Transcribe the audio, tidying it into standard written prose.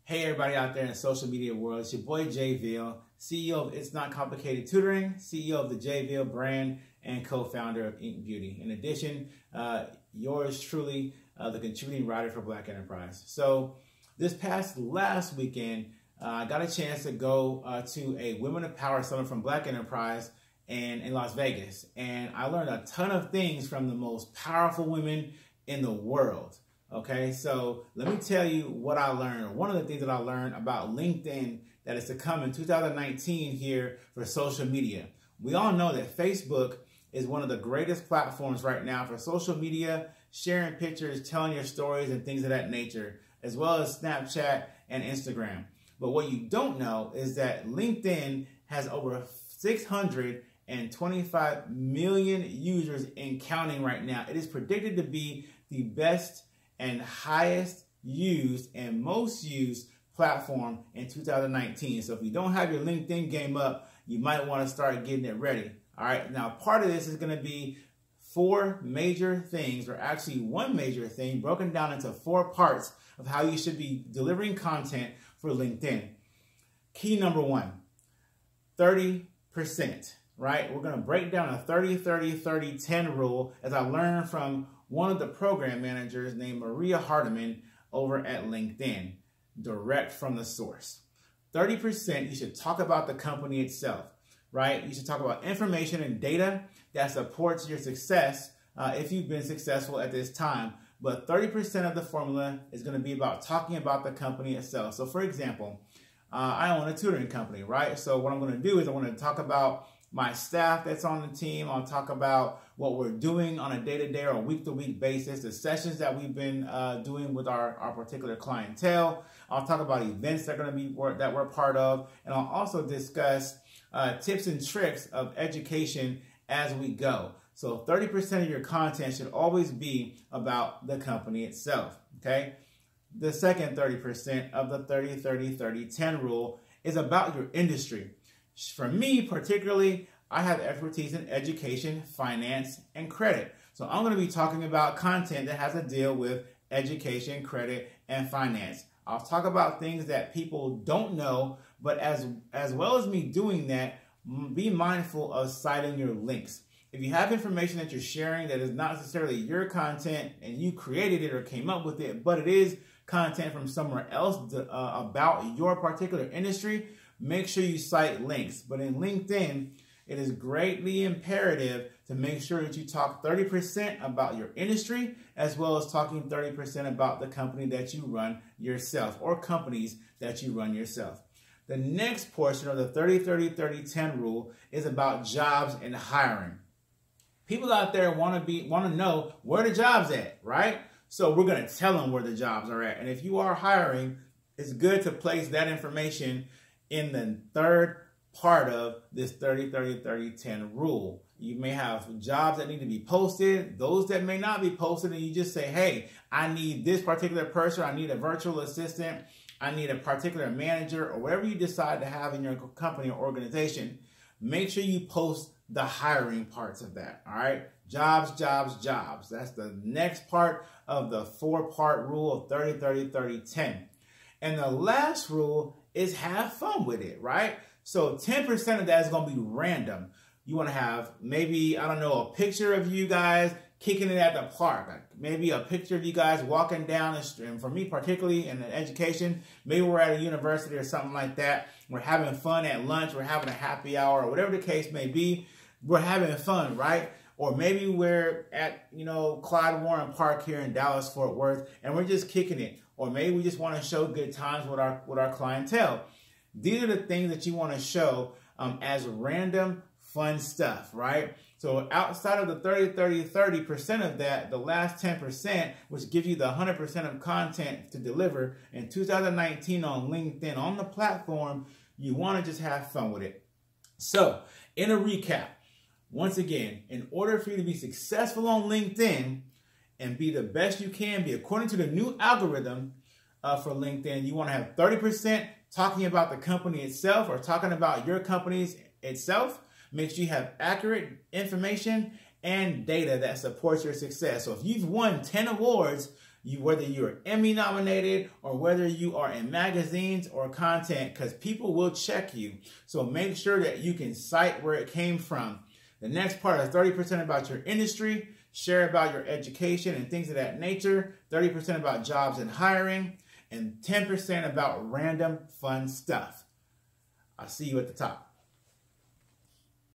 Hey everybody out there in the social media world, it's your boy JVille, CEO of It's Not Complicated Tutoring, CEO of the JVille brand, and co-founder of Ink Beauty. In addition, yours truly, the contributing writer for Black Enterprise. So this last weekend, I got a chance to go to a Women of Power Summit from Black Enterprise in Las Vegas. And I learned a ton of things from the most powerful women in the world. Okay, so let me tell you what I learned. One of the things that I learned about LinkedIn that is to come in 2019 here for social media. We all know that Facebook is one of the greatest platforms right now for social media, sharing pictures, telling your stories and things of that nature, as well as Snapchat and Instagram. But what you don't know is that LinkedIn has over 625 million users and counting right now. It is predicted to be the best and highest used and most used platform in 2019. So if you don't have your LinkedIn game up, you might want to start getting it ready. All right. Now, part of this is going to be 4 major things, or actually one major thing broken down into 4 parts of how you should be delivering content for LinkedIn. Key number 1, 30%, right? We're going to break down a 30-30-30-10 rule as I learned from one of the program managers named Maria Hardiman over at LinkedIn, direct from the source. 30%, you should talk about the company itself, right? You should talk about information and data that supports your success if you've been successful at this time. But 30% of the formula is going to be about talking about the company itself. So for example, I own a tutoring company, right? So what I'm going to do is I want to talk about my staff that's on the team. I'll talk about what we're doing on a day-to-day or week-to-week basis, the sessions that we've been doing with our particular clientele. I'll talk about events that are going to be that we're part of, and I'll also discuss tips and tricks of education as we go. So 30% of your content should always be about the company itself, okay? The second 30% of the 30-30-30-10 rule is about your industry. For me, particularly, I have expertise in education, finance, and credit. So I'm going to be talking about content that has to deal with education, credit, and finance. I'll talk about things that people don't know, but as well as me doing that, be mindful of citing your links. If you have information that you're sharing that is not necessarily your content and you created it or came up with it, but it is content from somewhere else about your particular industry, make sure you cite links. But in LinkedIn, it is greatly imperative to make sure that you talk 30% about your industry, as well as talking 30% about the company that you run yourself or companies that you run yourself. The next portion of the 30-30-30-10 rule is about jobs and hiring. People out there want to know where the jobs at, right? So we're going to tell them where the jobs are at. And if you are hiring, it's good to place that information in the third part of this 30-30-30-10 rule. You may have jobs that need to be posted, those that may not be posted, and you just say, hey, I need this particular person, I need a virtual assistant, I need a particular manager, or whatever you decide to have in your company or organization. Make sure you post the hiring parts of that, all right? Jobs, jobs, jobs. That's the next part of the 4-part rule of 30-30-30-10. And the last rule is have fun with it, right? So 10% of that is going to be random. You want to have maybe, I don't know, a picture of you guys kicking it at the park. Like maybe a picture of you guys walking down the street. And for me, particularly in education, maybe we're at a university or something like that. We're having fun at lunch. We're having a happy hour or whatever the case may be. We're having fun, right? Or maybe we're at, Clyde Warren Park here in Dallas, Fort Worth, and we're just kicking it. Or maybe we just want to show good times with our clientele. These are the things that you want to show as random fun stuff, right? So outside of the 30% of that, the last 10%, which gives you the 100% of content to deliver in 2019 on LinkedIn, on the platform, you want to just have fun with it. So in a recap, once again, in order for you to be successful on LinkedIn and be the best you can be, according to the new algorithm for LinkedIn, you want to have 30% talking about the company itself or talking about your company's itself. Make sure you have accurate information and data that supports your success. So if you've won 10 awards, whether you're Emmy nominated or whether you are in magazines or content, because people will check you. So make sure that you can cite where it came from. The next part is 30% about your industry, share about your education and things of that nature, 30% about jobs and hiring, and 10% about random fun stuff. I'll see you at the top.